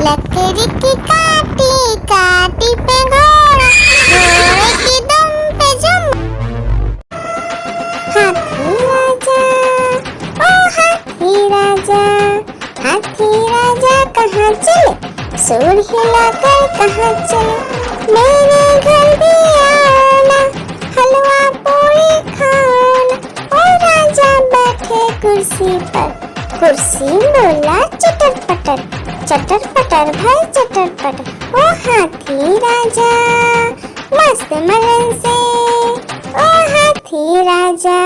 लकड़ी की काटी काटी पे घोड़ा, घोड़े की दुम पे जुम। हाथी राजा, ओ हाथी राजा, हाथी राजा कहाँ चले, सूंड हिलाकर कहाँ चले, मेरे घर भी आना, हलवा पूरी खाना। ओ राजा बैठे कुर्सी पर, कुर्सी बोला चटर पटर, चटर पटर भाई चटर पटर। ओ हाथी राजा मस्त मलन से, ओ हाथी राजा।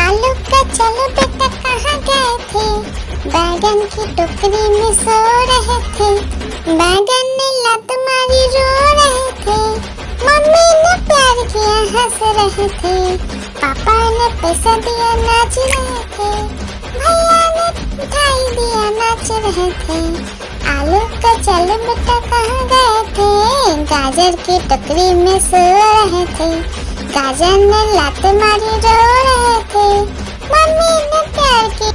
आलू का चलो बेटा कहाँ गए थे, बैगन की टोकरी में सो रहे थे, बैगन ने लत मारी रो रहे थे, मम्मी ने प्यार किया हंस रहे थे, पापा ने पैसा दिया नाच रहे थे, भैया ने मिठाई दिया नाच रहे थे। आलू का चलो बेटा कहाँ गए थे, गाजर की टोकरी में सो रहे थे, गाजर ने लात मारी रो रहे थे, मम्मी ने प्यार की।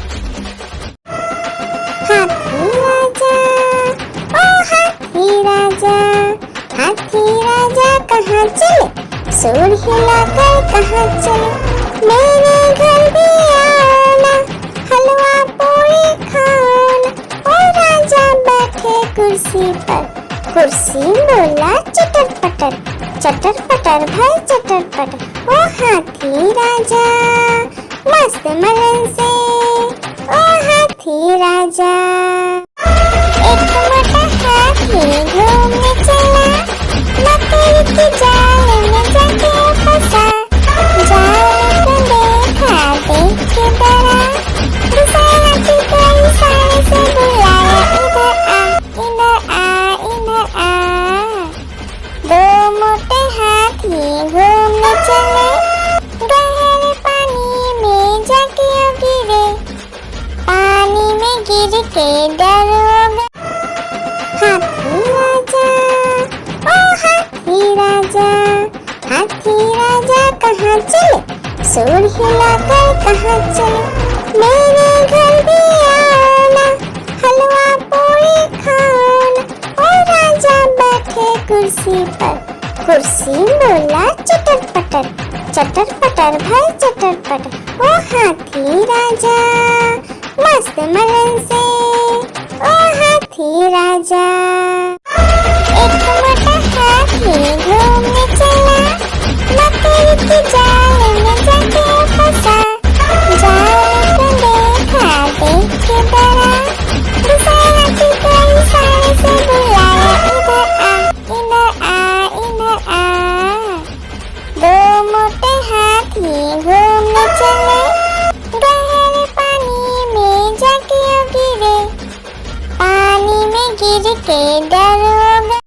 हाथी राजा, ओ हाथी राजा, हाथी राजा कहाँ चले, सूंड हिलाकर कहाँ चले, मेरे घर भी आना, हलवा पूरी खाना। ओ राजा बैठे कुर्सी पर, कुर्सी बोला चटर पटर, चटर पटर भाई चटर पटर। ओ हाथी राजा मस्त मलन से, ओ हाथी राजा। एक मोटा हाथी घूमने चला, मकड़ी की जाल में जाके फंसा, जाल को देखा देख के डरा, दूसरे हाथी को इशारे से बुलाया, इधर आ इधर आ। दो मोटे हाथी घूमने चले, गहरे पानी में जाके गिरे, पानी में गिर के डर हो गए। हाथी राजा, ओ हाथी राजा, हाथी राजा कहाँ चले, सूंड हिलाकर कहाँ चले, मेरे घर भी आना, हलवा पूरी खाना। ओ राजा बैठे कुर्सी पर, कुर्सी बोला चटर पटर, चटर पटर भाई चटर पटर। ओ हाथी राजा मस्त मलन से, ओ हाथी राजा। एक मोटा हाथी घूमने चला, मकड़ी की जाल में जाके फंसा, जाल को देखा देख के डरा, दूसरे हाथी को इशारे से बुलाया, इधर आ इधर आ। दो मोटे हाथी घूमने चले, गहरे पानी में जाके गिरे, पानी में गिर के डर हो गए।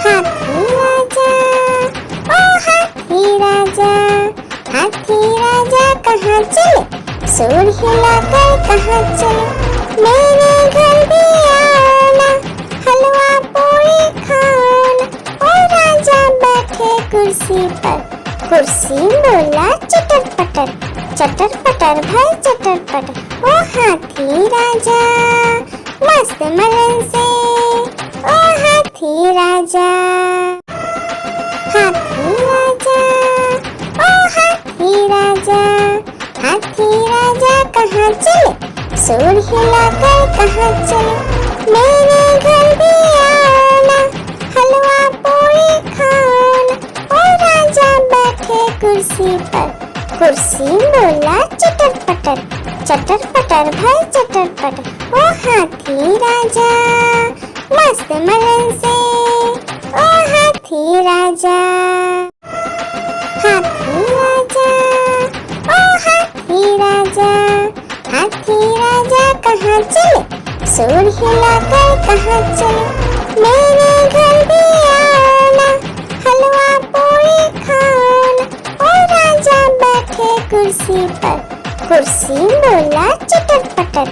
हाथी राजा, ओ हाथी राजा, हाथी राजा कहाँ चले, सूंड हिलाकर कहाँ चले, मेरे घर भी आना, हलवा पूरी खाना। ओ राजा बैठे कुर्सी पर, कुर्सी बोला चटर पटर, चटर पटर भाई चटर पटर। ओ हाथी राजा मस्त मलन से, ओ हाथी राजा। हाथी राजा, ओ हाथी राजा, हाथी राजा कहाँ चले, सूंड हिलाकर कहाँ चले, मेरे घर भी आना, हलवा पूरी खाना। ओ राजा कुर्सी बोला चटर पटर भाई चटर पटर। ओ हाथी राजा मस्त मलन से, ओ हाथी राजा। हाथी राजा ओ हाथी राजा, हाथी राजा कहाँ चले, सूर हिलाकर कहाँ चले। मेरे घर भी आना, हलवा पूरी खाना। ओ राजा बैठे कुर्सी पर, कुर्सी बोला चटर पटर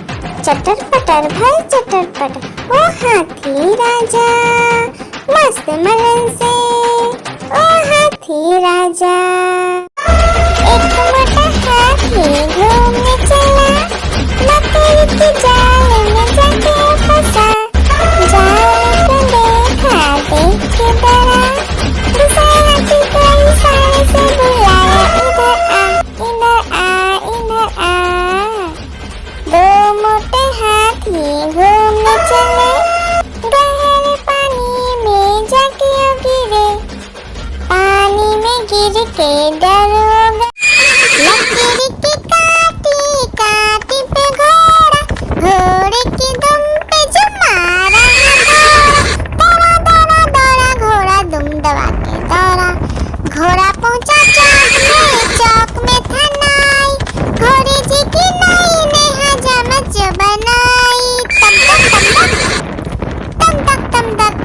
भाई चटर पटर। ओ हाथी राजा मस्त मलन से, ओ हाथी राजा। एक मोटा हाथी घूमने चला, मकड़ी की जाल में जाके फंसा। जाल को देखा देख के डरा, दूसरे हाथी को इशारे से बुलाया, इधर आ इधर आ। दो मोटे हाथी घूमने चले, गहरे पानी में जाके गिरे। पानी में गिर के डर हो गया, लकड़ी की काटी काटी पे घोड़ा, घोड़े की दुम पे जो मारा दौड़ा दौड़ा दौड़ा घोड़ा दुम दबा के दौड़ा। घोड़ा पहुंचा चौक में था नाई, घोड़े जी की नाई ने हजामत जो बनाई। तम तक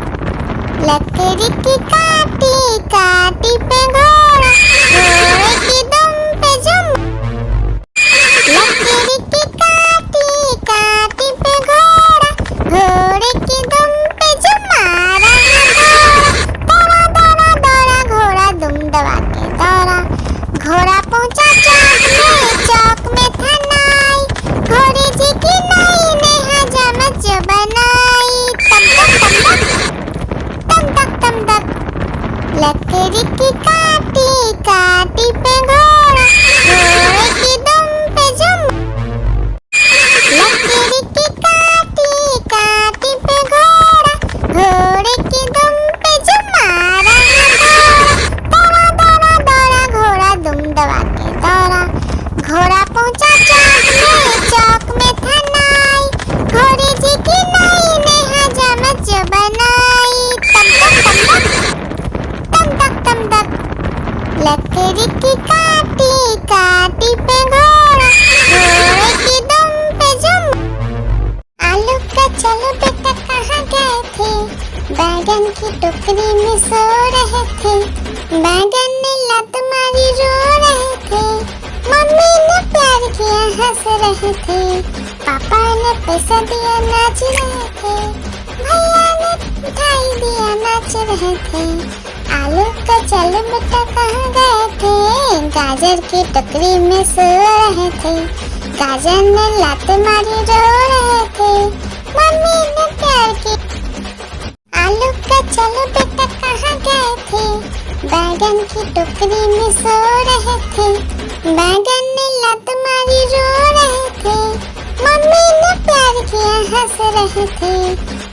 लकड़ी की काटी काटी पे घोड़ा, घोड़े की दुम पे जो, लकड़ी की काटी काटी पे घोड़ा, घोड़े की दुम पे जो मारा दौड़ा दौड़ा दौड़ा घोड़ा दुम दबा के दौड़ा। घोड़ा पहुंचा चौक में था नाई, घोड़े जी की नाई ने हजामत जो बनाई। तम तक लकड़ी की काटी काटी पे घोड़ा, घोड़े की दुम पे जो, लकड़ी की काटी काटी पे घोड़ा, घोड़े की दुम पे जो मारा दौड़ा दौड़ा दौड़ा घोड़ा दुम दबा के दौड़ा। घोड़ा पहुंचा चौक में था नाई, घोड़े जी की नाई ने हजामत जो बनाई। तम तक लकड़ी की काटी काटी पे घोड़ा, घोड़े की दुम पे जो। आलू का चलो बेटा कहाँ गए थे, बैगन की टोकरी में सो रहे थे। बैगन ने लात मारी रो रहे थे, मम्मी ने प्यार किया हंस रहे थे। पापा ने पैसा दिया नाच रहे थे, भैया ने मिठाई दिया नाच रहे थे। आलू का चलो बेटा कहाँ गए थे, गाजर की टोकरी में सो रहे थे। गाजर ने लात मारी रो रहे थे, मम्मी ने प्यार किया। आलू का चलो बेटा कहाँ गए थे, बैगन की टोकरी में सो रहे थे। बैगन ने लात मारी रो रहे थे, मम्मी ने प्यार किया हंस रहे थे।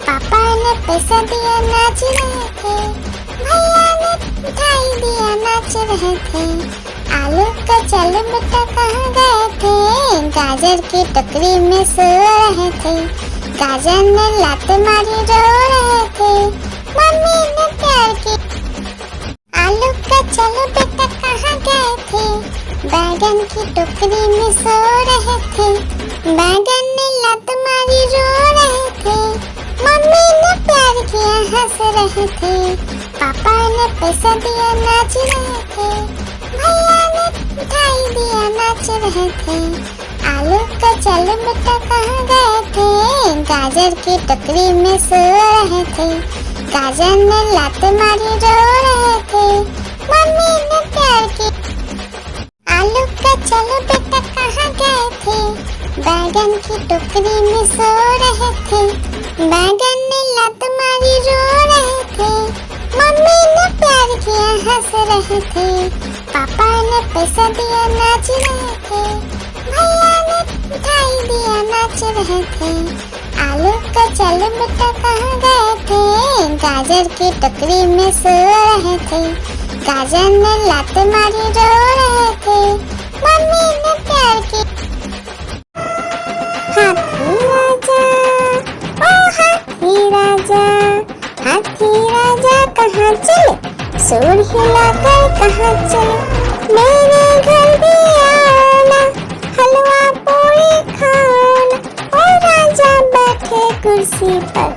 पापा ने पैसा दिया नाच रहे थे, भैया ने मिठाई दिया नाच रहे थे। आलू का चलो बेटा कहाँ गए थे, गाजर की टोकरी में सो रहे थे। गाजर ने लात मारी रो रहे थे, मम्मी ने प्यार किया। आलू का चलो बेटा कहाँ गए थे, बैगन की टोकरी में सो रहे थे। बैगन ने लात मारी रो रहे थे, मम्मी ने प्यार किया हंस रहे थे। पापा ने पैसा दिया नाच रहे थे, भैया ने मिठाई दिया नाच रहे थे। आलू का चलो बेटा कहाँ गए थे, गाजर की टोकरी में सो रहे थे। गाजर ने लात मारी रो रहे थे, मम्मी ने प्यार किया। आलू का चलो बेटा कहाँ गए थे, बैगन की टोकरी में सो रहे थे। बैगन ने लात मारी रो रहे थे, मम्मी ने प्यार किया हंस रहे थे। पापा ने पैसा दिया नाच रहे थे, भैया ने मिठाई दिया नाच रहे थे। आलू का चलो बेटा कहाँ गए थे, गाजर की टोकरी में सो रहे थे। गाजर ने लात मारी रो रहे थे, मम्मी ने प्यार की। हाथी राजा, ओ हाथी राजा, हाथी राजा कहाँ चले, सूंड हिलाकर कहाँ चले, मेरे घर भी आना, हलवा पूरी खाना। ओ राजा बैठे कुर्सी पर,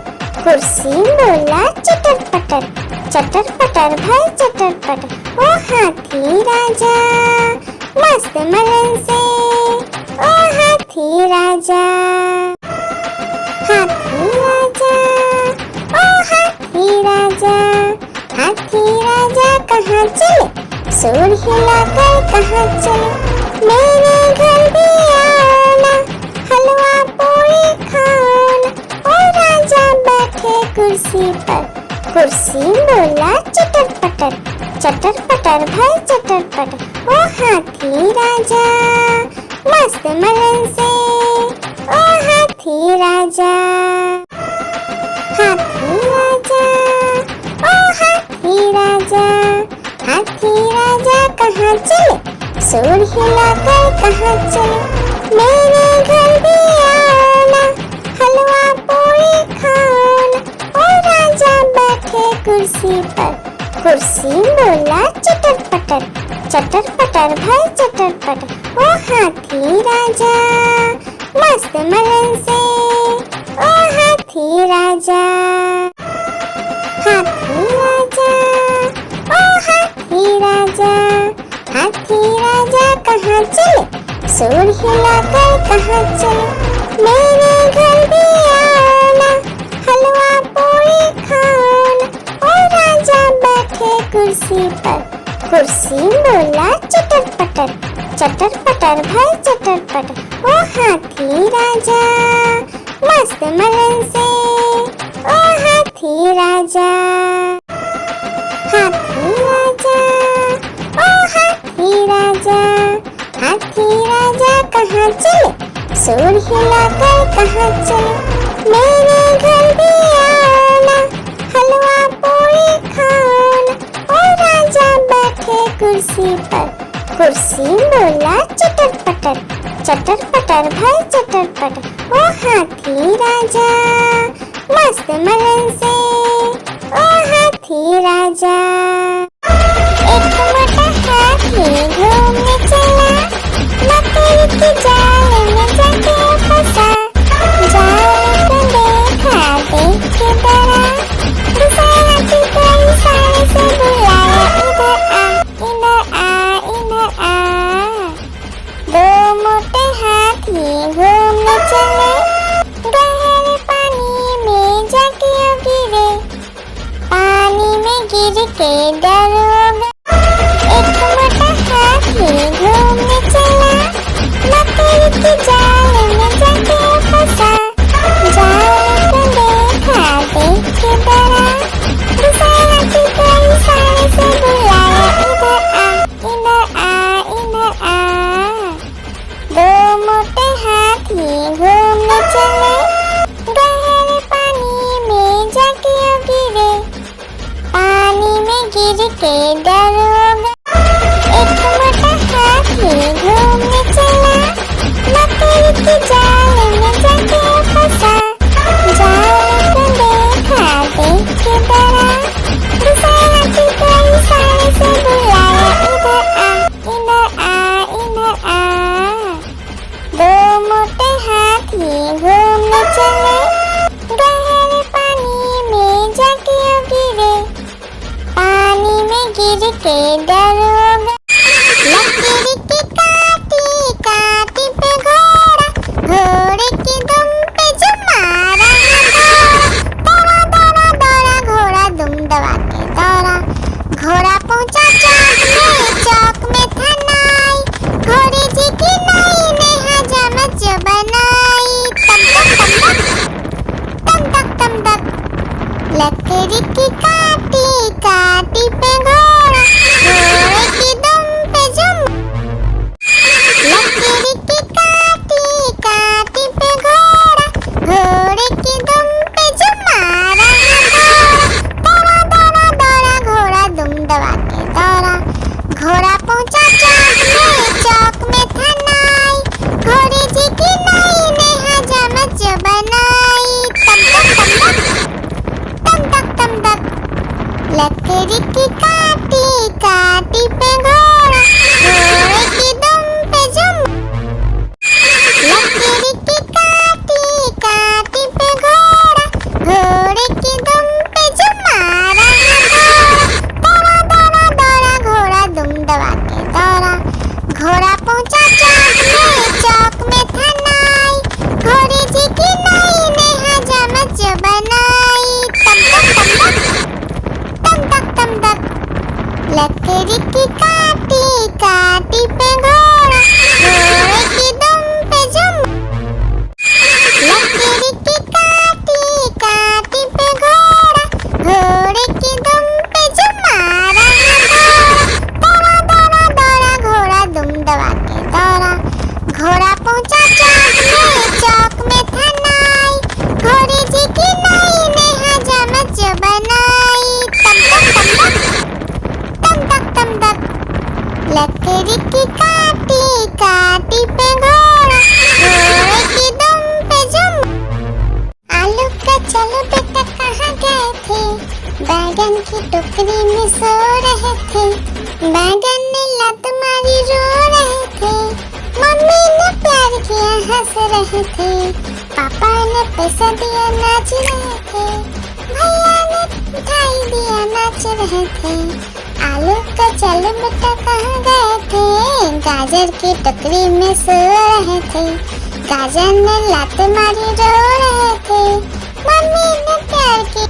कुर्सी बोला चटर पटर, चटर पटर भाई चटर पटर। ओ हाथी राजा मस्त मलन से, ओ हाथी राजा। हाथी राजा, ओ हाथी राजा, हाथी राजा कहाँ चले, सूंड हिलाकर कहाँ चले, मेरे घर भी आना, हलवा पूरी खाना। ओ राजा बैठे कुर्सी पर, कुर्सी बोला चटर पटर, चटर पटर भाई चटर पटर। ओ हाथी राजा मस्त मलन से, ओ हाथी राजा। हाथी राजा, ओ हाथी राजा, हाथी राजा कहाँ चले, सूंड हिलाकर कहाँ चले, मेरे घर भी आना, हलवा पूरी खाना। ओ राजा बैठे कुर्सी पर, कुर्सी बोला चटर पटर, चटर पटर भाई चटर पटर। ओ हाथी राजा मस्त मलन से, ओ हाथी राजा। हाथी राजा, ओ हाथी राजा, हाथी राजा कहाँ चले, सूंड हिलाकर कहाँ चले, मेरे घर भी आना, हलवा पूरी खाना। ओ राजा बैठे कुर्सी पर, कुर्सी बोला चटर पटर, चटर पटर भाई चटर पटर। ओ हाथी राजा मस्त मलन से, ओ हाथी राजा। हाथी राजा, ओ हाथी राजा, हाथी राजा कहाँ चले, सूंड हिलाकर कहाँ चले, मेरे घर भी आना, हलवा पूरी खाना। ओ राजा बैठे कुर्सी पर, कुर्सी बोला चटर पटर, चटर पटर भाई चटर पटर। ओ हाथी राजा मस्त मलन से, ओ हाथी राजा। एक मोटा हाथी घूमने चला, मकड़ी के जाल में जाके फंसा, जाल को देखा देख के डरा, दूसरा हाथी को इशारे से बुलाया, इधर आ इधर आ इधर आ। दो मोटे हाथी घूमने चले, गहरे पानी में जाके गिरे, पानी में गिर के डर हो गए। काटी काटी पे घोड़ा, घोड़े की दुम पे जुम। लकड़ी की काटी काटी पे घोड़ा, घोड़े की दुम पे जुम मारा घोड़ा। दौड़ा दौड़ा दौड़ा घोड़ा दुम दबा के दौड़ा, घोड़ा पहुंचा चौक में था नाई, घोड़ी जी की नई ने हजामत बनाई। तम तक तम तक, लकड़ी की काटी काटी पे घोड़ा, घोड़े की दुम पे जुम। आलू का चलो बेटा कहाँ गए थे, बैगन की टोकरी में सो रहे थे, बैगन ने लत मारी रो रहे थे, मम्मी ने प्यार किया हंस रहे थे, पापा ने पैसा दिया नाच रहे थे, भैया ने मिठाई दिया नाच रहे थे। आलू का चलो बेटा कहाँ गए थे, गाजर की टोकरी में सो रहे थे, गाजर ने लात मारी रो रहे थे, मम्मी ने प्यार की।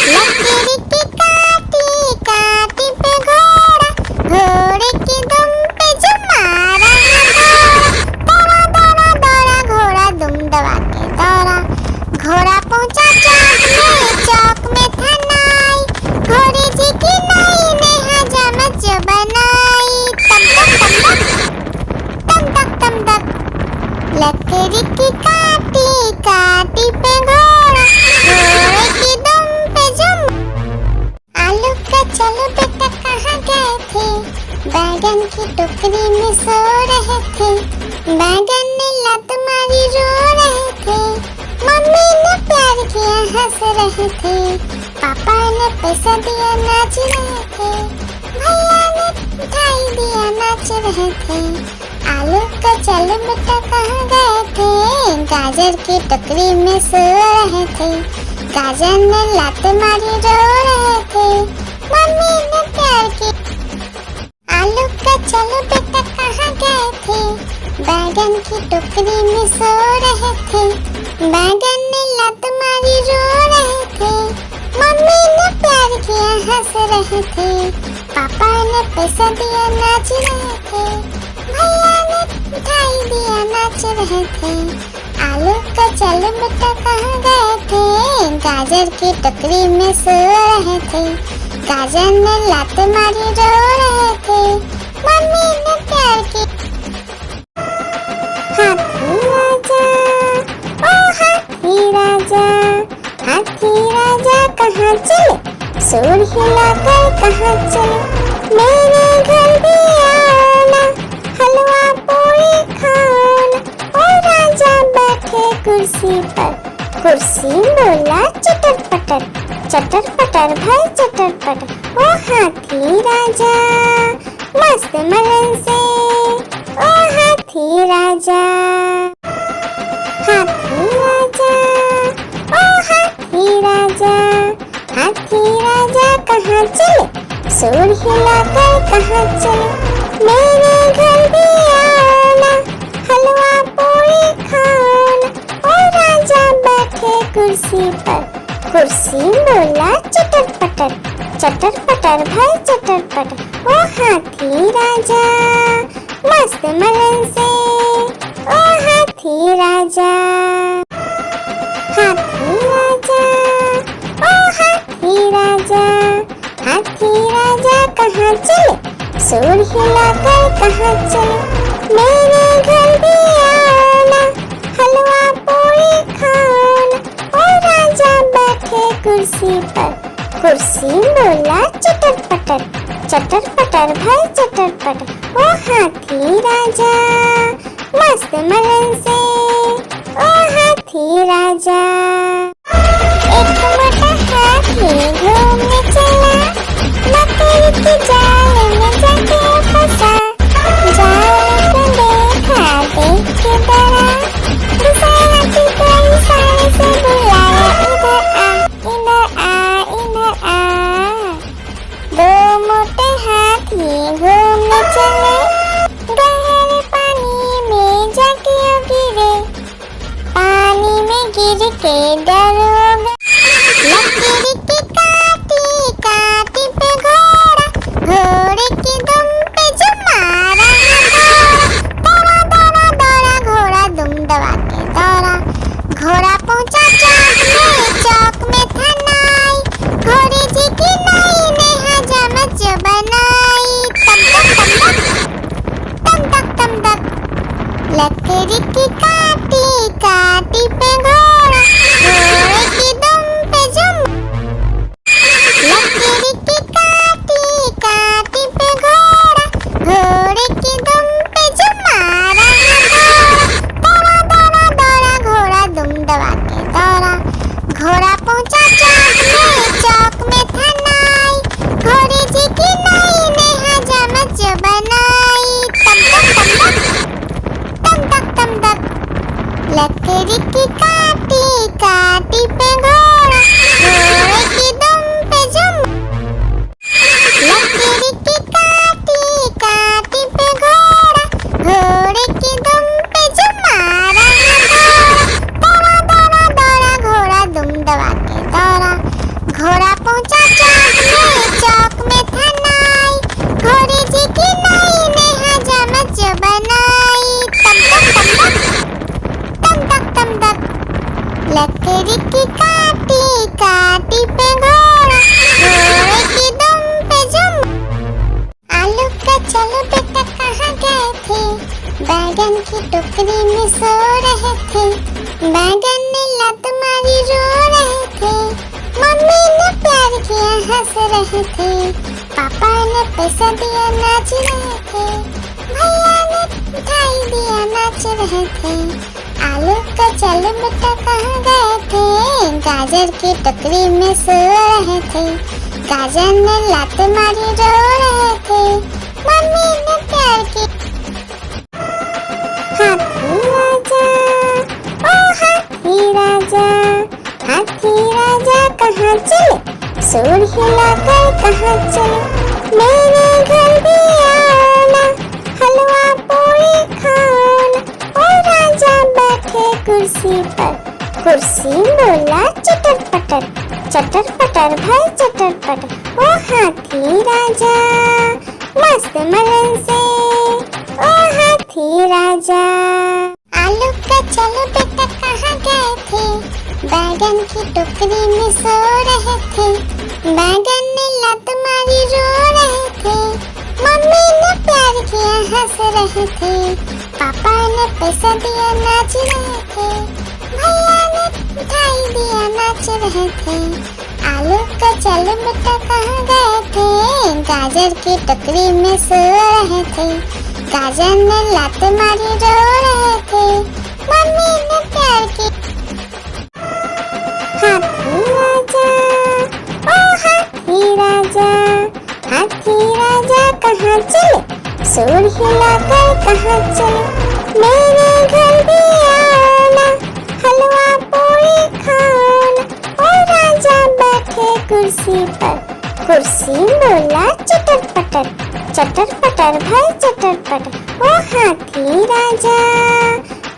लकड़ी की काटी काटी पे घोड़ा, घोड़े की दुम पे जुम मारा घोड़ा। दौड़ा दौड़ा दौड़ा घोड़ा दुम दबा के दौड़ा, घोड़ा पहुंचा चौक में था नाई, घोड़ी जी की नई ने हजामत बनाई। तम तक, लकड़ी की काटी काटी पे घोड़ा, घोड़े की दुम पे जुम। आलू का चलो बेटा कहाँ गए थे, बैगन की टोकरी में सो रहे थे, बैगन ने लत मारी रो रहे थे, मम्मी ने प्यार किया हंस रहे थे, पापा ने पैसा दिया नाच रहे थे, भैया ने मिठाई दिया नाच रहे थे। आलू का चलो बेटा कहाँ गए थे, गाजर की टोकरी में सो रहे थे, गाजर ने लात मारी रो रहे थे, मम्मी ने प्यार की। आलू का चलो बेटा कहाँ गए थे, बैगन की टोकरी में सो रहे थे, बैगन ने लात मारी रो रहे थे, मम्मी ने प्यार किया हंस रहे थे, पापा ने पैसा दिया नाच रहे थे, भैया ने मिठाई दिया नाच रहे थे। आलू का चलो बेटा कहाँ गए थे, गाजर की टोकरी में सो रहे थे, गाजर ने लात मारी रो रहे थे, मम्मी ने प्यार की। हाथी राजा, ओ हाथी राजा, हाथी राजा कहाँ चले, सूर हिलाकर कहाँ चले, मेरे घर भी आना, हलवा पूरी खाना। ओ राजा बैठे कुर्सी पर, कुर्सी बोला चटर पटर, चटर पटर भाई चटर पटर। ओ हाथी राजा मस्त मलन से, ओ हाथी राजा, हाथी राजा, ओ हाथी राजा, हाथी राजा कहाँ चले, सूर हिलाकर कहाँ चले, मेरे घर भी आना, हलवा पूरी खाना। ओ राजा बैठे कुर्सी पर, कुर्सी बोला चटर पटर, चटर पटर भाई चटर पटर। ओ हाथी राजा मस्त मलन से, ओ हाथी राजा, हाथी राजा, ओ हाथी राजा, हाथी राजा कहाँ चले, सूर हिलाकर कहाँ चले, मेरे घर भी आना, हलवा पूरी खाना। ओ राजा बैठे कुर्सी पर, कुर्सी बोला चटर पटर, चटर पटर भाई चटर पटर। ओ हाथी राजा मस्त मलन से, ओ हाथी राजा। एक मोटा हाथी घूमने चला, मकड़ी की जाल में जाके फंसा, जाल को देखा देख के डरा, दूसरे हाथी को इशारे से बुलाया, इधर आ इधर आ। दो मोटे हाथी घूमने चले, गहरे पानी में जाके गिरे, पानी में गिर के डर हो गया। लकड़ी की काटी काटी पे घोड़ा, बैगन की टोकरी में सो रहे थे, बैगन ने लत मारी रो रहे थे, मम्मी ने प्यार किया हंस रहे थे, पापा ने पैसा दिया नाच रहे थे, भैया ने मिठाई दिया नाच रहे थे, आलू का चल बेटा कहाँ गए थे, गाजर की टोकरी में सो रहे थे, गाजर ने लात मारी रो रहे थे, मम्मी ने प्यार की। हाथी राजा, ओ हाथी राजा, हाथी राजा कहाँ चले, सूंड हिलाकर कहाँ चले, मेरे घर भी आना, हलवा पूरी खाना, ओ राजा बैठे कुर्सी पर, कुर्सी बोला चटर पटर भाई चटर पटर, ओ हाथी राजा मस्त मलन से, ओ हाथी राजा। आलू का चलो बेटा कहाँ गए थे, बैगन की टोकरी में सो रहे थे, बैगन ने लत मारी रो रहे थे, मम्मी ने प्यार किया हंस रहे थे, पापा ने पैसा दिया नाच रहे थे, भैया ने मिठाई दिया नाच रहे थे, आलू का चलो बेटा कहाँ गए थे, गाजर की टोकरी में सो रहे थे, गाजर ने लात मारी रो रहे थे, मम्मी ने प्यार की। हाथी राजा, ओ हाथी राजा, हाथी राजा कहाँ चले, सूंड हिलाकर कहाँ चले, मेरे घर भी आना, हलवा पूरी खाना, ओ राजा बैठे कुर्सी पर, कुर्सी बोला चटर पटर भाई चटर पटर, ओ हाथी राजा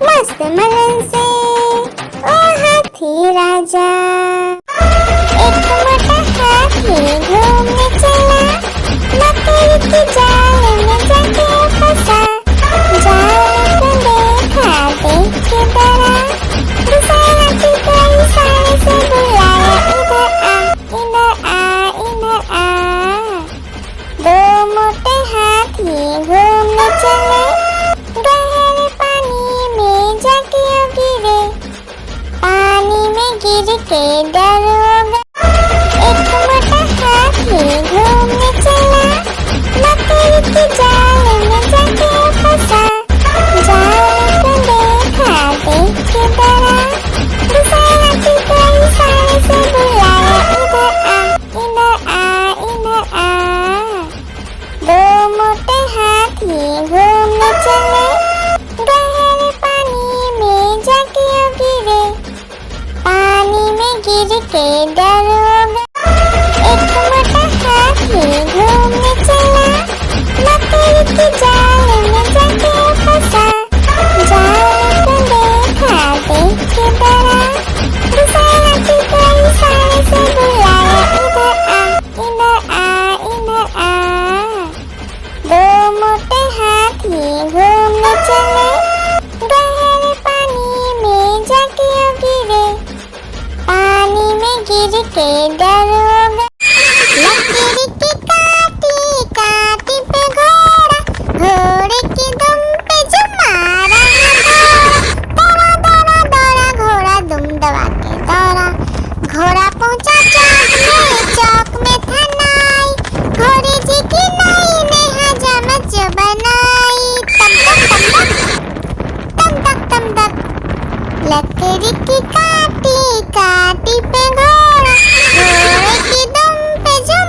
मस्त मलन से, ओ हाथी राजा। एक मोटा हाथी घूमने चला, लकड़ी की जाल में जाके फंसा, जाल को देखा देख के डरा, दूसरे हाथी को इशारे से बुलाया, इधर आ। दो मोटे हाथी घूमने चले, गहरे पानी में जाके गिरे, पानी में गिर के डर हो गया। एक मोटा हाथी घूमने चला, लकड़ी की जाल में जाके फंसा, जाल को देखा देख के डरा, दूसरे हाथी को इशारे से बुलाया, इधर आ। दो मोटे हाथी घूमने चले, गहरे पानी में जाके गिरे, पानी में गिर के डर हो गया। एक मोटा हाथी घूमने चला, लकड़ी की जाल में जाके फंसा, जाल को देखा देख के डरा, दूसरे हाथी को इशारे से बुलाया, इधर आ। दो मोटे हाथी घूमने चले, गहरे पानी में जाके गिरे, पानी में गिर के डर हो गया। लकड़ी की काटी काटी पे घोड़ा, घोड़े की दुम पे जो मारा दौड़ा दौड़ा दौड़ा घोड़ा दुम दबा के दौड़ा, घोड़ा पहुंचा चौक में था नाई, घोड़े जी की नाई ने हजामत जो बनाई, तम तक लकड़ी की काटी काटी पे घोड़ा, घोड़े की दुम पे जो,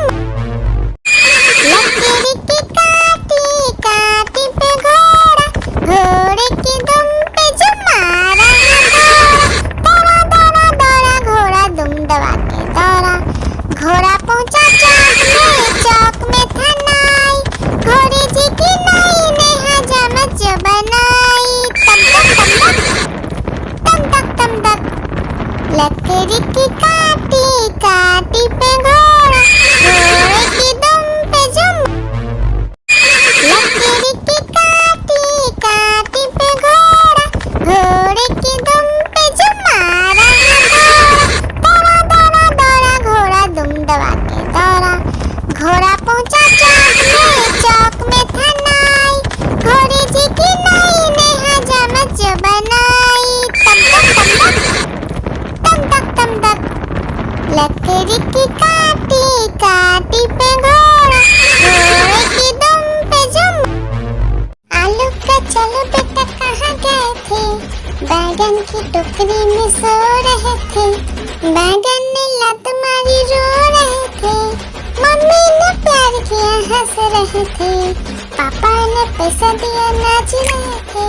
लकड़ी की काटी काटी पे घोड़ा, घोड़े की दुम पे जो मारा दौड़ा दौड़ा दौड़ा घोड़ा दुम दबा के दौड़ा, घोड़ा पहुंचा चौक में था नाई, घोड़े जी की नाई ने हजामत जो बनाई, तम तक लकड़ी की काटी काटी पे घोड़ा, घोड़े की दुम पे जो, टोकरी में सो रहे थे, बैगन ने लात मारी रो रहे थे, मम्मी ने प्यार किया हंस रहे थे, पापा ने पैसा दिया नाच रहे थे,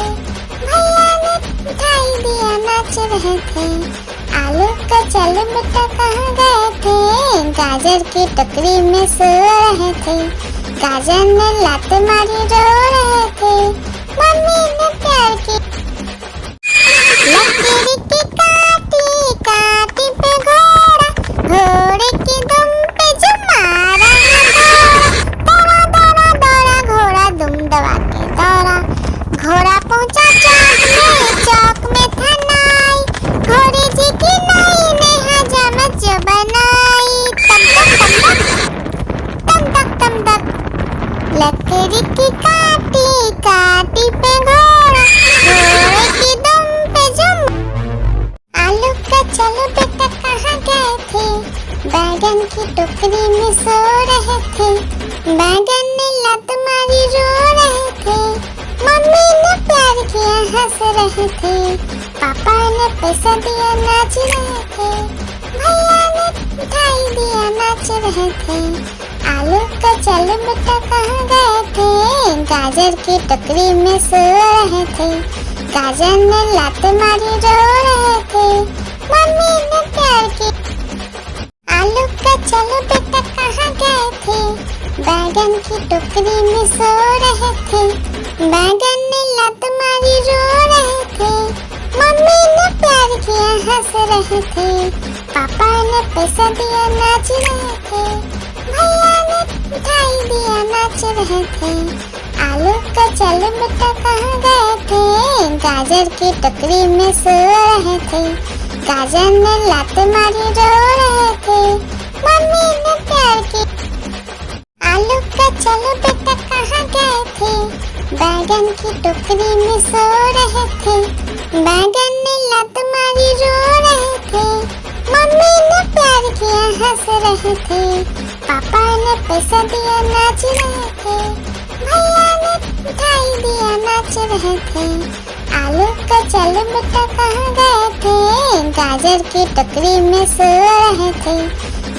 भैया ने मिठाई दिया नाच रहे थे, आलू का चल बेटा कहाँ गए थे, गाजर की टोकरी में सो रहे थे, गाजर ने लात मारी रो रहे थे, मम्मी ने प्यार की लकीर की काटी काटी पे घोड़ा, घोड़े की दुम पे जो मारा दौड़ा दौड़ा दौड़ा घोड़ा दुम दबा के दौड़ा, घोड़ा पहुंचा चौक में था नाई, घोड़े जी की नाई ने हजामत जो बनाई, तम तक तम तक लकीर की काटी काटी पे घोड़ा, घोड़े की दुम पे जो आलू का चलो बेटा कहाँ गए थे, बैगन की टोकरी में सो रहे थे, बैगन ने लात मारी रो रहे थे, मम्मी ने प्यार किया हंस रहे थे, पापा ने पैसा दिया नाच रहे थे, भैया ने मिठाई दिया नाच रहे थे, आलू का चलो बेटा कहाँ गए थे, गाजर की टोकरी में सो रहे थे, गाजर ने लात मारी रो रहे थे, मम्मी ने प्यार की आलू का चलो बेटा कहाँ गए थे, बैगन की टोकरी में सो रहे थे, बैगन ने लात मारी रो रहे थे, मम्मी ने प्यार किया हंस रहे थे, पापा ने पैसा दिया नाच रहे थे, भैया ने मिठाई दिया नाच रहे थे, आलू का चलो बेटा कहाँ गए थे, गाजर की टोकरी में सो रहे थे, गाजर ने लात मारी रो रहे थे, मम्मी ने प्यार की आलू का चलो बेटा कहाँ गए थे, बैगन की टोकरी में सो रहे थे, बैगन ने लात मारी रो रहे थे, मम्मी ने प्यार किया हंस रहे थे, पापा ने पैसा दिया नाच रहे थे, भैया ने मिठाई दिया नाच रहे थे, आलू का चलो बेटा कहाँ गए थे, गाजर की टोकरी में सो रहे थे,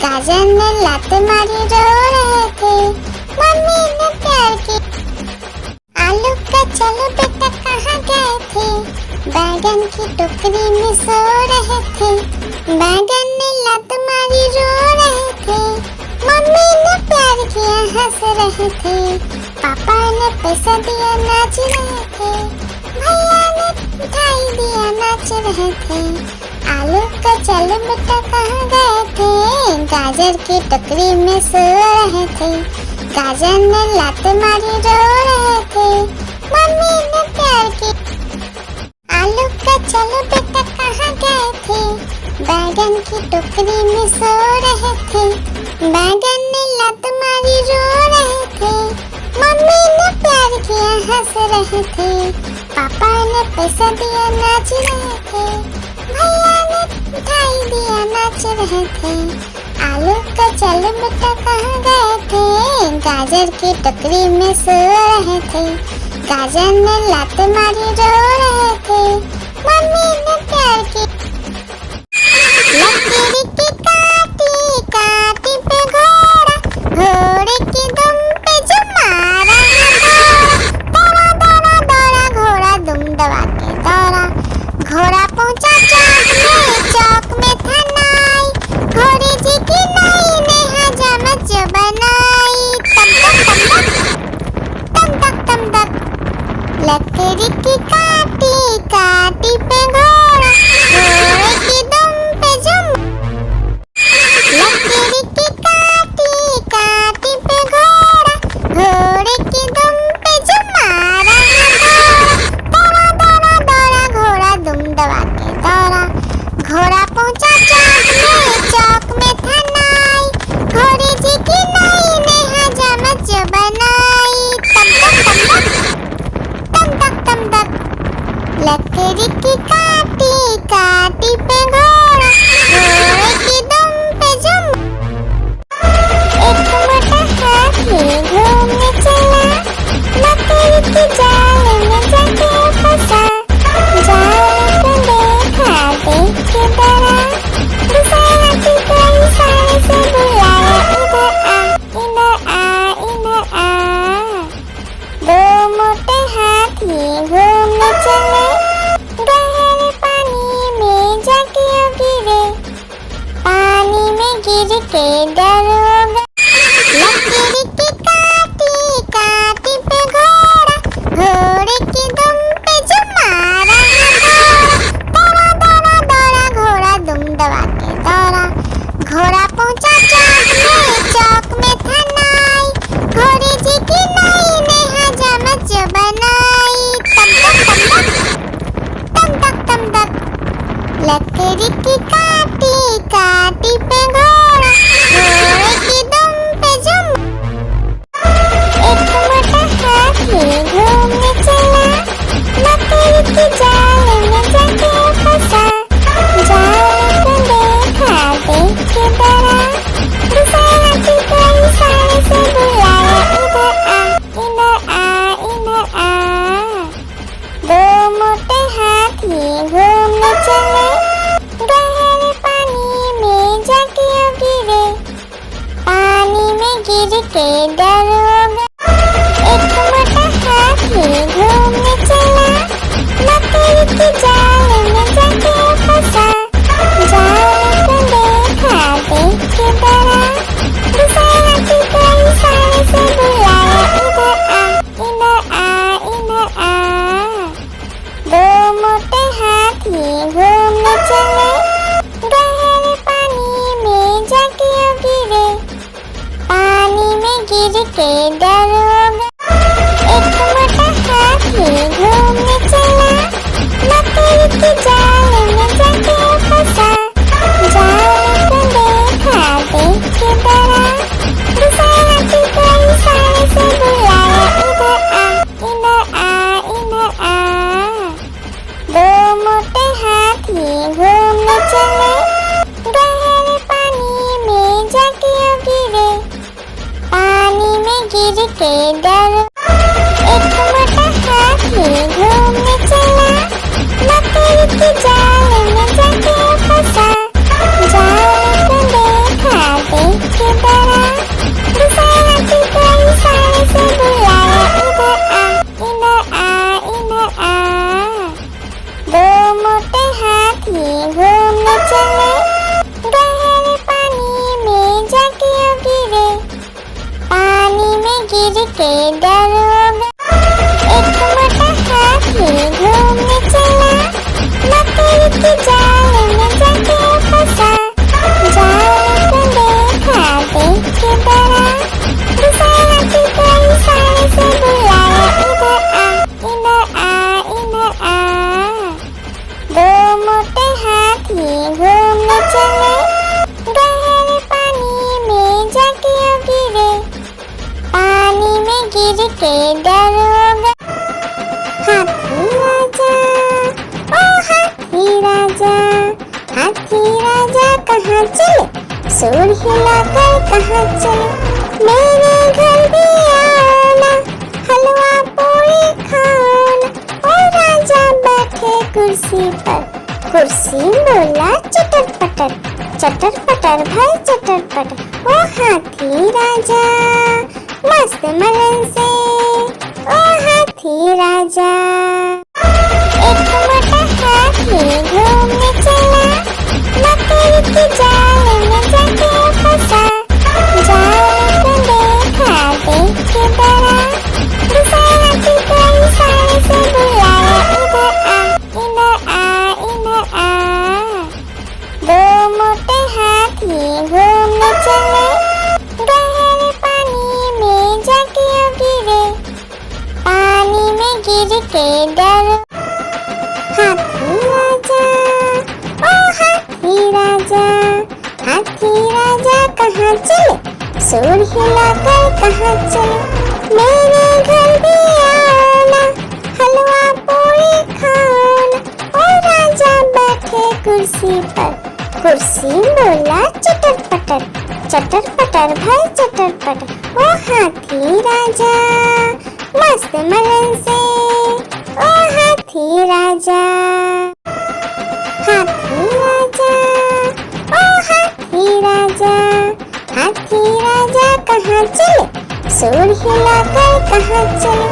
गाजर ने लात मारी रो रहे थे, मम्मी ने प्यार की आलू का चलो बेटा कहाँ गए थे, बैगन की टोकरी में सो रहे थे, बैगन ने लात मारी रो रहे थे, मम्मी ने प्यार किया हंस रहे थे, पापा ने पैसा दिया नाच रहे थे, भैया ने मिठाई दिया नाच रहे थे, आलू का चलो बेटा कहाँ गए थे, गाजर की टोकरी में सो रहे थे, गाजर ने लात मारी रो रहे थे, मम्मी ने प्यार की आलू का चलो बेटा कहाँ गए थे, बैगन की टोकरी में सो रहे थे, बैगन ने लात मारी रो रहे थे, मम्मी ने प्यार किया हंस रहे थे, पापा ने पैसा दिया नाच रहे थे, भैया ने मिठाई दिया नाच रहे थे, आलू का चलो बेटा कहाँ गए थे, गाजर की टोकरी में सो रहे थे, गाजर ने लात मारी रो रहे थे, मम्मी ने प्यार की लकीर की काटी काटी पे घोड़ा, घोड़े की दुम पे जो मारा दौड़ा दौड़ा दौड़ा घोड़ा दुम दबा के दौड़ा, घोड़ा पहुंचा चौक में था नाई, घोड़े जी की नाई ने हजामत जो बनाई, तम तक लकीर की काटी काटी पे घोड़ा, घोड़े की दुम पे जो लकीर की काटी काटी पे घोड़ा, घोड़े की दुम पे जो मारा दौड़ा दौड़ा दौड़ा घोड़ा दुम दबा के दौड़ा, घोड़ा पहुंचा चौक में था नाई, घोड़े जी की नाई ने हजामत जो बनाई, तम तक लकीर की काटी काटी के डरोगा। लकड़ी की काटी काटी पे घोड़ा, घोड़े की दुम पे जो मारा है दौड़ा, दौड़ा दौड़ा घोड़ा दुम दबा के दौड़ा। घोड़ा पहुंचा चौक में था नाई, घोड़े जी की नाई ने हजामत जो बनाई। तम तक तम तक लकड़ी की काटी काटी पे घोड़ा, घोड़े की दुम पे जो एक मोटा हाथी घूमने चला, लकड़ी की जाल में जाके फंसा। जाल को देखा देख के डरा, दूसरा हाथी को इशारे से बुलाया, इधर आ इधर आ। दो मोटे हाथी घूमने चले, गहरे पानी में जाके गिरे, पानी में गिर के डरोगा। एक मोटा हाथी घूमने चला, लकड़ी की जाल में जाके फंसा। जाल को देखा देख के डरा, दूसरा हाथी को इशारे से बुलाया, इधर आ इधर आ इधर आ। दो मोटे हाथी घूमने चले, गहरे पानी में जाके गिरे, पानी में गिर के डरोगा। एक मोटा हाथी घूमने चला, लकड़ी की जाल में जाके फंसा। जाल को देखा देख के डरा, दूसरा हाथी को इशारे से बुलाया, इधर आ इधर आ इधर आ। दो मोटे हाथी घूमने चले, गहरे पानी में जाके गिरे, पानी में गिर के डरो। एक मोटा हाथी घूमने चला, लकड़ी की जाल में जाके फंसा। जाल को देखा देख के डरा, दूसरा हाथी को इशारे से बुलाया, इधर आ इधर आ इधर आ। दो मोटे हाथी घूमने चले, गहरे पानी में जाके गिरे, पानी में गिर के डरोगा। एक मोटा हाथी घूमने चला, लकड़ी की जाल में जाके फंसा। जाल को देखा देख के डरा, दूसरा हाथी को इशारे से बुलाया, इधर आ इधर आ इधर आ। दो मोटे हाथी घूमने चले, गहरे पानी में जाके गिरे, पानी में गिर के डरोगा। हाथी राजा ओ हाथी राजा, हाथी राजा कहाँ चले, सूर हिलाकर कहाँ चले। मेरे घर भी आओ ना, हलवा पूरी खाओ ना। ओ राजा बैठे कुर्सी पर, कुर्सी बोला चटर पटर, चटर पटर भाई चटर पटर। ओ हाथी राजा मस्त मलन से, ओ हाथी राजा। एक मोटा हाथी घूमने चला, लकड़ी की जाल में जाके फंसा। जाल को देखा देख के डरा, दूसरा हाथी को इशारे से बुलाया, इधर आ इधर आ इधर आ। दो मोटे हाथी घूमने चले, गहरे पानी में जाके गिरे, पानी में गिर के डरो। हाथी राजा ओ हाथी राजा, हाथी राजा कहाँ चले, सूर हिलाकर कहाँ चले। मेरे घर भी आओ ना, हलवा पूरी खाओ ना। ओ राजा बैठे कुर्सी पर, कुर्सी बोला चटर पटर, चटर पटर भाई चटर पटर। ओ हाथी राजा मस्त मलन से, ओ हाथी राजा। हाथी राजा ओ हाथी राजा, हाथी राजा कहाँ चले, सूर हिलाकर कहाँ चले।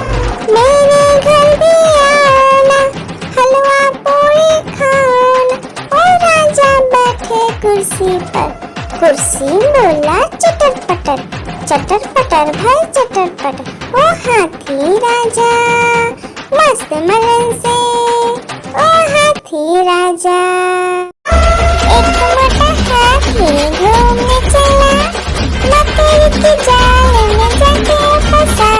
मेरे घर भी आओ ना, हलवा पूरी खाओ ना। ओ राजा बैठे कुर्सी पर, कुर्सी पट ओ हाथी राजा मस्त मलन से ओ हाथी राजा। एक मोटा हाथी घूमने चला, मकड़ी के जाल में जाके फंसा।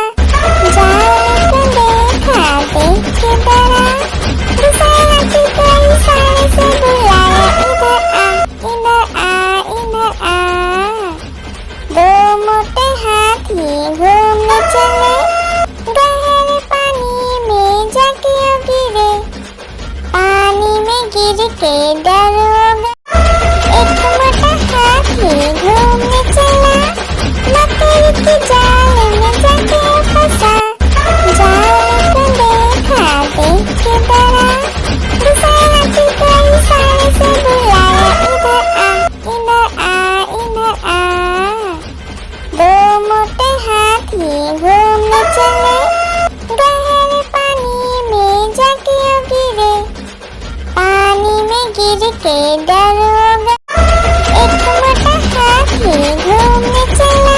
जाल को देखा देख के डरा, दूसरा हाथी को इशारे से बुलाया, इधर आ इधर आ। दो मोटे हाथी घूमने चले, गहरे पानी में जाके गिरे। पानी में गिर के डर हो गया। एक मोटा हाथी घूमने चला, मकड़ी के जाल में जाके फंसा। जाल को देखा देख के डरा, दूसरा हाथी को इशारे से बुलाया, इधर आ इधर आ। दो मोटे हाथी घूमने चले, गहरे पानी में जाके गिरे। पानी में गिर के डर हो गया। एक मोटा हाथी घूमने चला,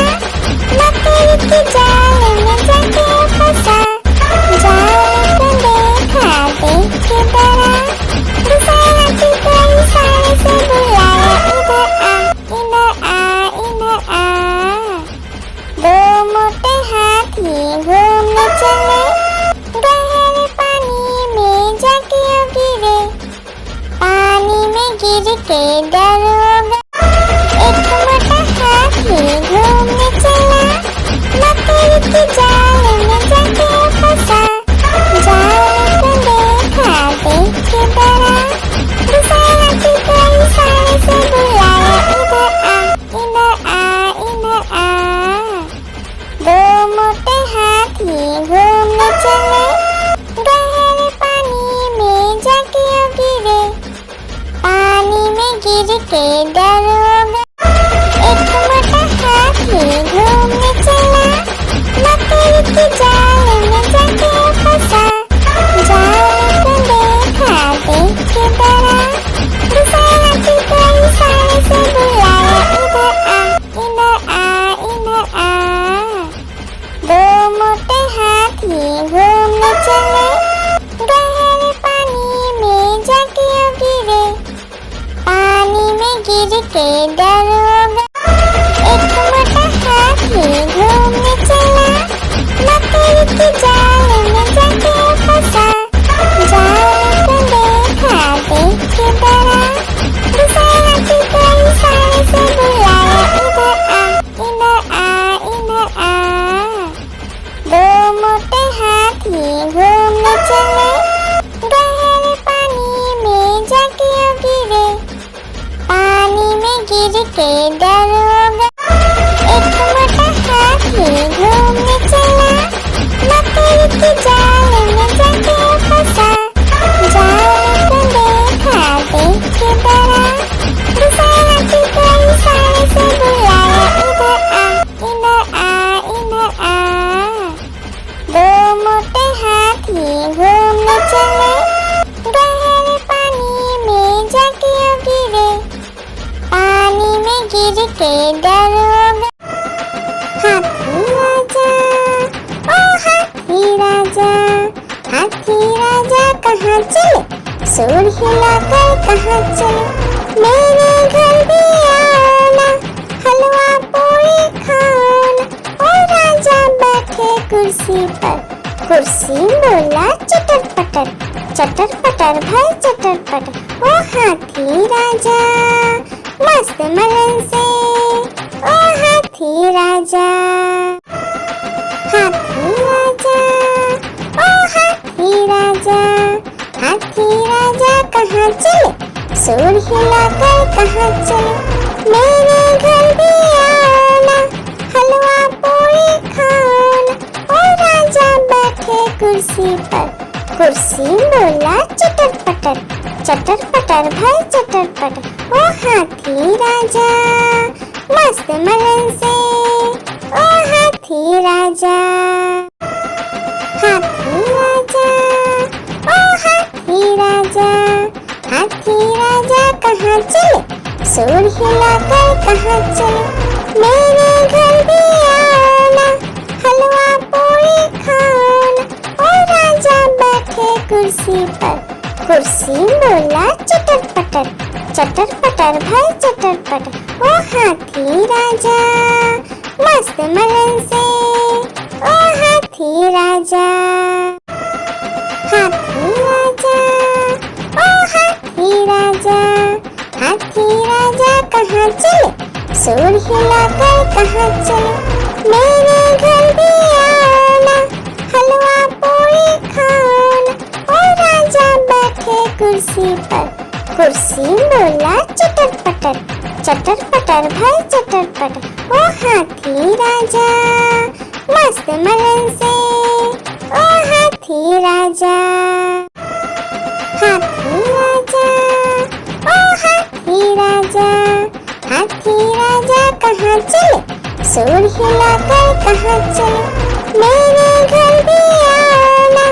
मकड़ी के जाल में जाके फंसा। जाल को देखा देख के डरा, दूसरा हाथी को इशारे से बुलाया, इधर आ इधर आ। दो मोटे हाथी घूमने चले, गहरे पानी में जाके गिरे। पानी में गिर के डर हो गया। एक मोटा हाथी घूमने चला, मकड़ी के जाल में जाके फंसा। जाल को देखा देख के डरा, दूसरा हाथी को इशारे से बुलाया, इधर आ इधर आ। दो मोटे हाथी घूमने चले, गहरे पानी में जाके गिरे। पानी में गिर के डर हो गया। एक मोटा हाथी घूमने चला, मकड़ी के जाल में जाके फंसा। जाल को देखा देख के डरा, दूसरा हाथी को इशारे से बुलाया, इधर आ इधर आ। दो मोटे हाथी घूमने चले, गहरे पानी में जाके गिरे। पानी में गिर के डर हो गया। एक मोटा हाथी घूमने चला, मकड़ी के जाल में जाके फंसा। जाल को देखा देख के डरा, दूसरा हाथी को इशारे से बुलाया, इधर आ इधर आ। दो मोटे हाथी घूमने चले, गहरे पानी में जाके गिरे। पानी में गिर के डर हो गया। एक मोटा हाथी घूमने चला, मकड़ी के जाल में जाके फंसा। जाल को देखा देख के डरा, दूसरा हाथी को इशारे से बुलाया, इधर आ इधर आ। दो मोटे हाथी घूमने चले, गहरे पानी में जाके गिरे। पानी में गिर के डर हो गया। हाथी राजा ओ हाथी राजा, हाथी राजा कहाँ चले, सूर हिलाकर कहाँ चले। मेरे घर भी आओ ना, हलवा पूरी खाओ ना। ओ राजा बैठे कुर्सी पर, कुर्सी बोला चटर पटर भाई चटर पटर। ओ हाथी राजा मस्त मलन से ओ हाथी राजा। हाथी राजा ओ हाथी राजा, हाथी राजा कहाँ चले, सूर हिलाकर कहाँ चले। मेरे घर भी आओ ना, हलवा पूरी खाओ ना। ओ राजा बैठे कुर्सी पर, कुर्सी बोला चटर पटर भाई चटर पटर। ओ हाथी राजा मस्त मलन से ओ हाथी राजा। हाथी राजा ओ हाथी राजा, हाथी राजा कहाँ चले, सूर हिलाकर कहाँ चले। मेरे घर भी आओ ना, हलवा पूरी खाओ ना। ओ राजा बैठे कुर्सी पर, कुर्सी बोला चटर पटर भाई चटर पटर। ओ हाथी राजा मस्त मलन से, ओ हाथी राजा, हाथी राजा, ओ हाथी राजा, हाथी राजा कहाँ चले, सूर हिलाकर कहाँ चले, मेरे घर भी आओ ना, हलवा पूरी खाओ ना। ओ राजा बैठे कुर्सी पर, कुर्सी बोला चटर पटर भाई चटर पटर। ओ हाथी राजा मस्त मलन से, ओ हाथी राजा, हाथी राजा, ओ हाथी राजा, हाथी राजा कहाँ चले, सूर हिलाकर कहाँ चले, मेरे घर भी आओ ना,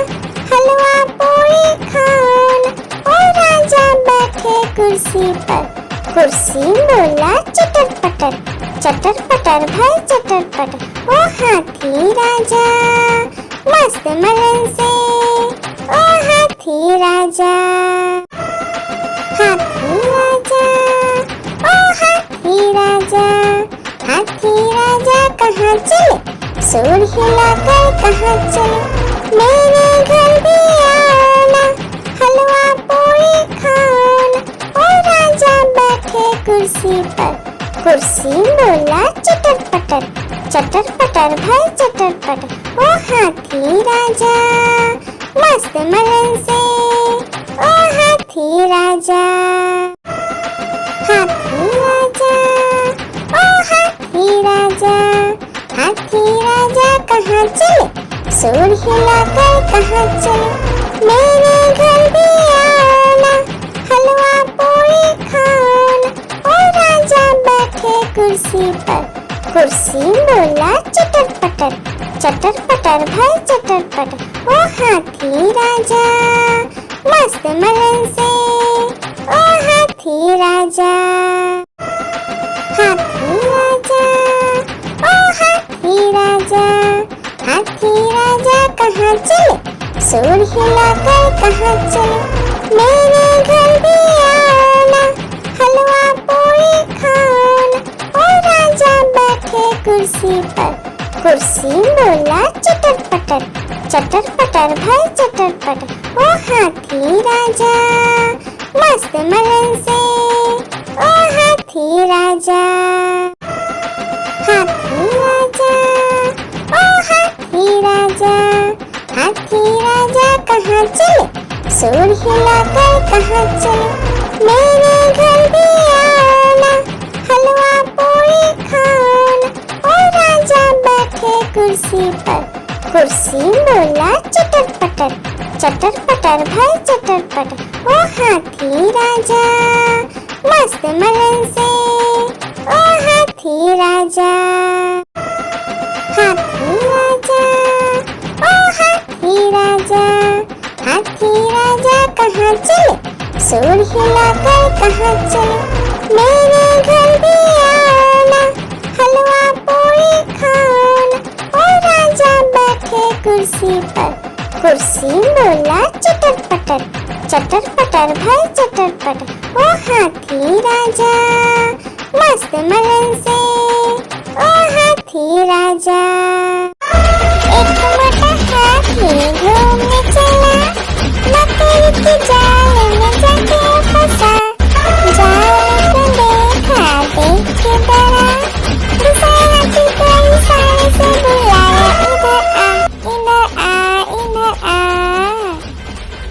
हलवा पूरी खाओ ना। ओ राजा बैठे कुर्सी पर, कुर्सी बोला चटर पटर भाई चटर पटर। ओ हाथी राजा मस्त मलन से, ओ हाथी राजा, हाथी राजा, ओ हाथी राजा, हाथी राजा कहाँ चले, सूर हिलाकर कहाँ चले, मेरे घर भी आओ ना, हलवा पूरी खाओ ना। ओ राजा बैठे कुर्सी पर, कुर्सी बोला चटर पटर भाई चटर पटर। ओ हाथी राजा मस्त मलन से, ओ हाथी राजा, हाथी राजा, ओ हाथी राजा, हाथी राजा कहाँ चले, सूर हिलाकर कहाँ चले, मेरे घर भी आओ ना, हलवा पूरी खाओ ना। ओ राजा बैठे कुर्सी पर, कुर्सी बोला चटर पटर भाई चटर पटर। ओ हाथी राजा मस्त मलन से, ओ हाथी राजा, हाथी राजा, ओ हाथी राजा, हाथी राजा कहाँ चले, सूर हिलाकर कहाँ चले, मेरे घर भी आओ ना, हलवा पूरी खाओ ना। ओ राजा बैठे कुर्सी पर, कुर्सी बोला चटर पटर भाई चटर पटर। ओ हाथी राजा मस्त मलन से, ओ हाथी राजा, हाथी राजा, ओ हाथी राजा, हाथी राजा कहाँ चले, सूर हिलाकर कहाँ चले, मेरे घर भी आओ ना, हलवा पूरी खाओ ना। ओ राजा बैठे कुर्सी पर, कुर्सी बोला चटर पटर भाई चटर पटर। ओ हाथी राजा मस्त मलन से, ओ हाथी राजा, हाथी राजा, ओ हाथी राजा, हाथी राजा कहाँ चले, सूर हिलाकर कहाँ चले, मेरे घर भी आओ ना, हलवा पूरी खाओ ना। ओ राजा बैठे कुर्सी पर, कुर्सी बोला चटर पटर भाई चटर पटर। ओ हाथी राजा मस्त मलन से, ओ हाथी राजा, एक मोटा हाथी घूमने चला, मकड़ी के जाल में जाके फंसा, जाल को देखा देख के डरा, दूसरा हाथी को इशारे से बुलाया, इधर आ, इधर आ।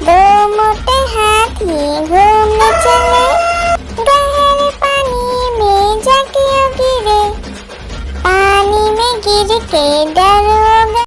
दो मोटे हाथी घूमने चले, गहरे पानी में जाके गिरे, पानी में गिर के डर हो गए।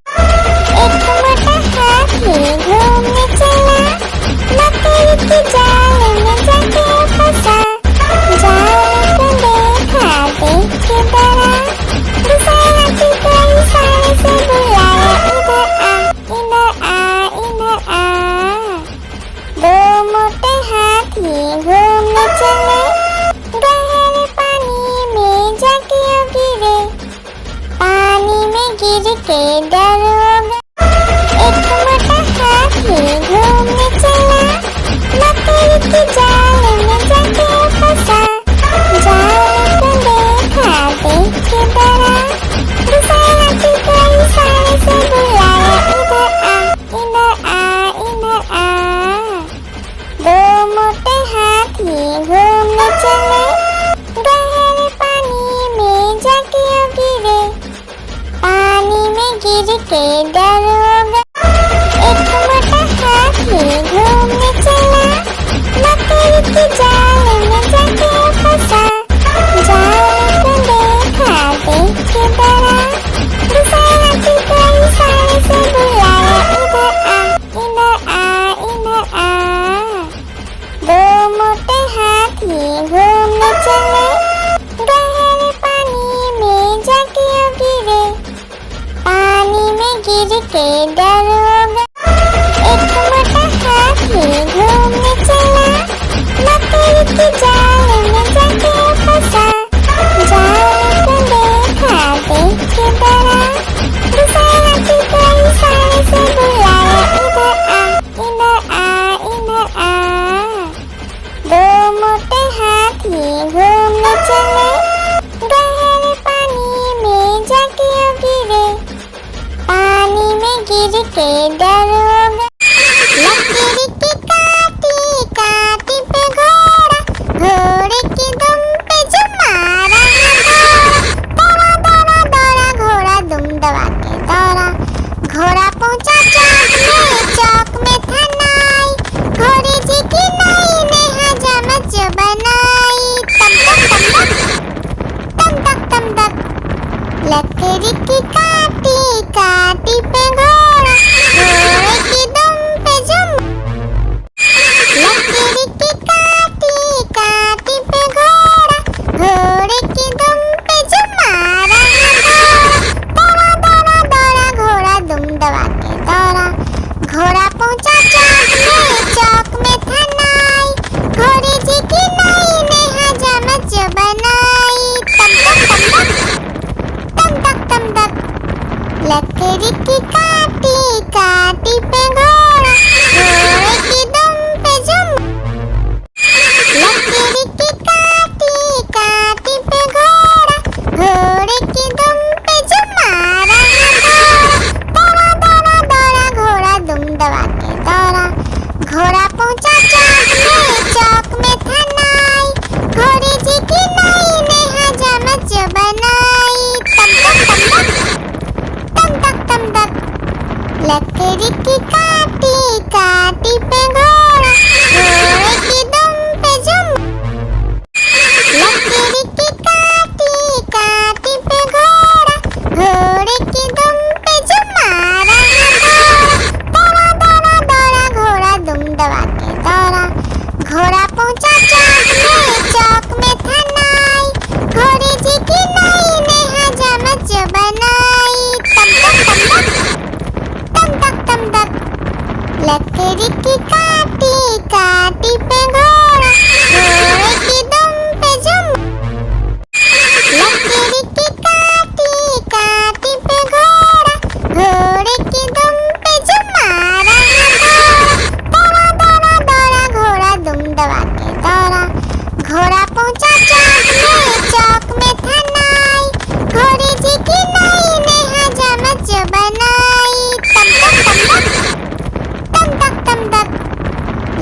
के दरोगा। लकड़ी की काटी काटी पे घोड़ा, घोड़े की दुम पे जो मारा दौड़ा दौड़ा दौड़ा घोड़ा दुम दबा के दौड़ा। घोड़ा पहुंचा चौक में था नाई, घोड़े जी की नाई ने हजामत जो बनाई। तम तक तम तक लकड़ी की काटी काटी पे घोड़ा, घोड़े की दुम पे जुम। लकड़ी की काटी काटी पे घोड़ा, घोड़े की दुम पे जुम मारा दौड़ा दौड़ा दौड़ा घोड़ा दुम दबा के दौड़ा। घोड़ा पहुंचा चौक में था नाई, घोड़े जी की नाई ने हजामत जो बनाई। तम तक लकड़ी की काटी काटी पे घोड़ा, घोड़े की दुम पे जुम। लकड़ी की काटी काटी पे घोड़ा, घोड़े की दुम पे जुम मारा दौड़ा दौड़ा दौड़ा घोड़ा दुम दबा के दौड़ा। घोड़ा पहुंचा चौक में था नाई, घोड़े जी की नाई ने हजामत जो बनाई। तम तक लकड़ी की काटी काटी पे घोड़ा, घोड़े की दुम पे जुम। लकड़ी की काटी काटी पे घोड़ा, घोड़े की दुम पे जुम मारा दौड़ा दौड़ा दौड़ा घोड़ा दुम दबा के दौड़ा। घोड़ा पहुंचा चौक में था नाई, घोड़े जी की नाई ने हजामत जो बनाई। तम तक लकड़ी की काटी काटी पे घोड़ा, घोड़े की दुम पे जुम। लकड़ी की काटी काटी पे घोड़ा, घोड़े की दुम पे जुम मारा दौड़ा दौड़ा दौड़ा घोड़ा दुम दबा के दौड़ा। घोड़ा पहुंचा चौक में था नाई, घोड़े जी की नाई ने हजामत जो बनाई। तम तक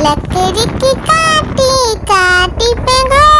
लकड़ी की काटी काटी पे घोड़ा,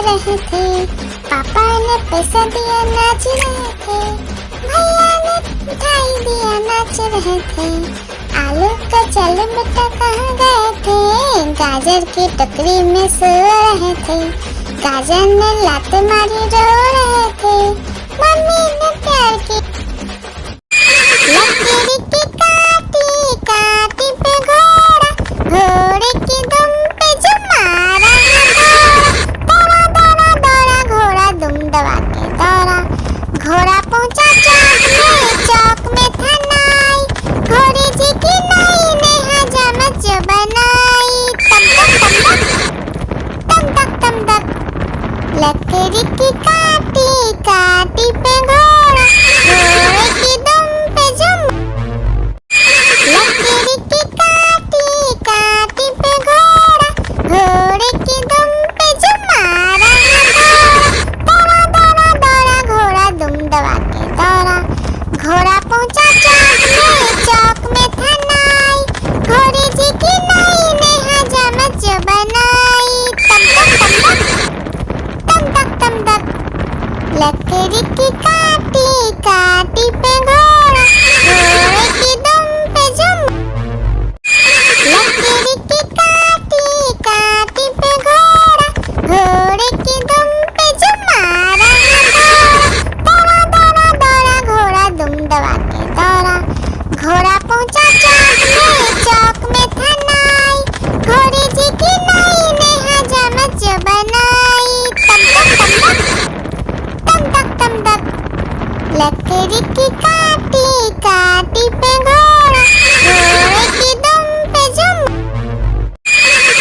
रहे थे, पापा ने पैसा दिया नाच रहे थे, भैया ने मिठाई दिया नाच रहे थे। आलू का चलो बेटा कहाँ गए थे, गाजर की टोकरी में सो रहे थे, गाजर ने लात मारी रो रहे थे, मम्मी ने प्यार की लकीरी की काटी काटी पे घोड़ा, घोड़े की दुम पे जो मारा दौड़ा दौड़ा दौड़ा घोड़ा दुम दबा के दौड़ा, घोड़ा पहुंचा चौक में था नाई, घोड़े जी की नई ने हजामत जो बनाई, तम तक तम तक लकड़ी की काटी काटी पे घोड़ा, घोड़े की दुम पे जो लकड़ी की काटी काटी पे घोड़ा, घोड़े की दुम पे जो मारा दौड़ा दौड़ा दौड़ा घोड़ा दुम दबा के दौड़ा, घोड़ा पहुंचा चौक में था नाई, घोड़े जी की नई ने हजामत जो बनाई, तम तक लकड़ी की काटी काटी पे घोड़ा, घोड़े की दुम पे जो लकड़ी की काटी काटी पे घोड़ा, घोड़े की दुम पे जो मारा दौड़ा दौड़ा दौड़ा घोड़ा दुम दबा के दौड़ा, घोड़ा पहुंचा चौक में था नाई, घोड़े जी की नई ने हजामत जो बनाई, तम तक लकड़ी की काटी काटी पे घोड़ा, घोड़े की दुम पे जो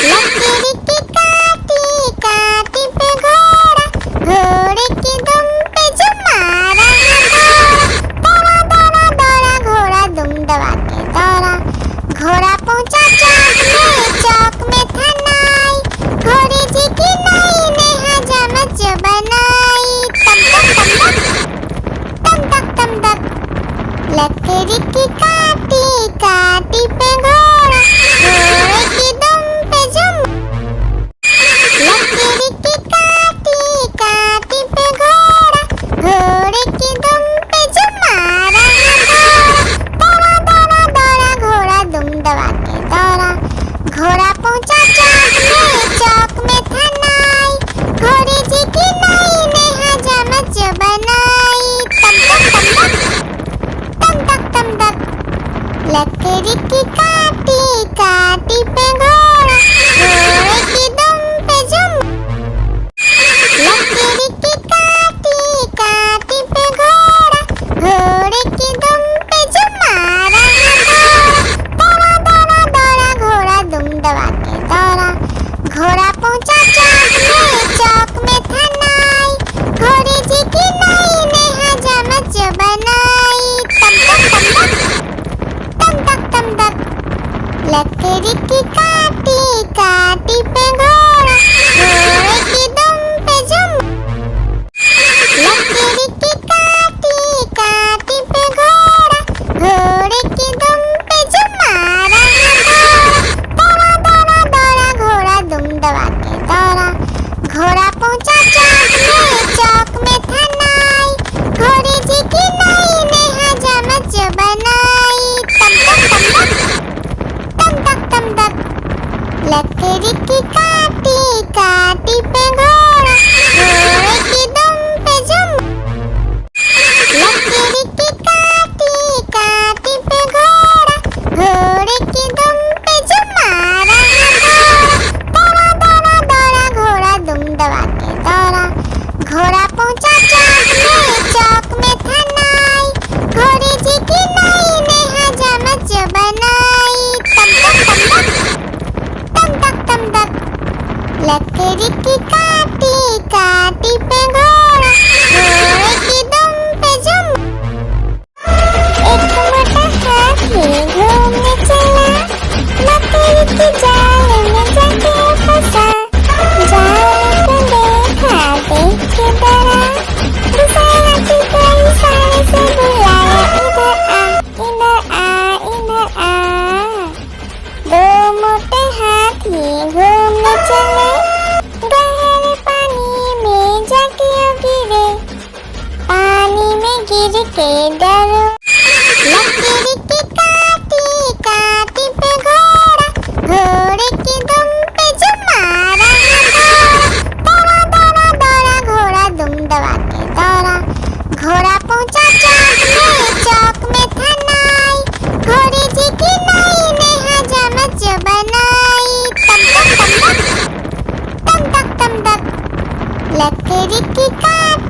लकड़ी की काटी काटी पे घोड़ा, घोड़े की दुम पे जो मारा दौड़ा दौड़ा दौड़ा घोड़ा दुम दबा के दौड़ा, घोड़ा पहुंचा चौक में था नाई, घोड़े जी की नई ने हजामत जो बनाई, तम तक लकड़ी की काटी काटी पे घोड़ा, घोड़े की दुम पे जो लकड़ी की काटी काटी पे घोड़ा, घोड़े की दुम पे जो मारा दौड़ा दौड़ा दौड़ा घोड़ा दुम दबा के दौड़ा, घोड़ा पहुंचा चौक में था नाई, घोड़े जी की नई ने हजामत जो बनाई, तम तक लकड़ी की काटी काटी पे घोड़ा, घोड़े की दुम पे जो लकड़ी की काटी काटी पे घोड़ा, घोड़े की दुम पे जो मारा दौड़ा दौड़ा दौड़ा घोड़ा दुम दबा के दौड़ा, घोड़ा पहुंचा चौक में था नाई, घोड़े जी की नई ने हजामत जो बनाई, तम तक लकड़ी की काटी काटी पे घोड़ा, घोड़े की दुम पे जो लकड़ी की काटी काटी पे घोड़ा, घोड़े की दुम पे जो मारा दौड़ा दौड़ा दौड़ा घोड़ा दुम दबा के दौड़ा, घोड़ा पहुंचा चौक में था नाई, घोड़े जी की नई ने हजामत जो बनाई, तम तक लकड़ी की काटी काटी पे घोड़ा, घोड़े की दुम पे जो लकड़ी की काटी काटी पे घोड़ा, घोड़े की दुम पे जो मारा दौड़ा दौड़ा दौड़ा घोड़ा दुम दबा के दौड़ा, घोड़ा पहुंचा चौक में था नाई, घोड़े जी की नई ने हजामत जो बनाई, तम तक लकड़ी की काटी के डरो। लकड़ी की काटी काटी पे घोड़ा, घोड़े की दुम पे जो मारा दौड़ा दौड़ा दौड़ा घोड़ा दुम दबा के दौड़ा। घोड़ा पहुंचा चौक में था नाई, घोड़े जी की नाई ने हजामत जो बनाई। तम तक तम तक तम तक तम तक, लकड़ी की काटी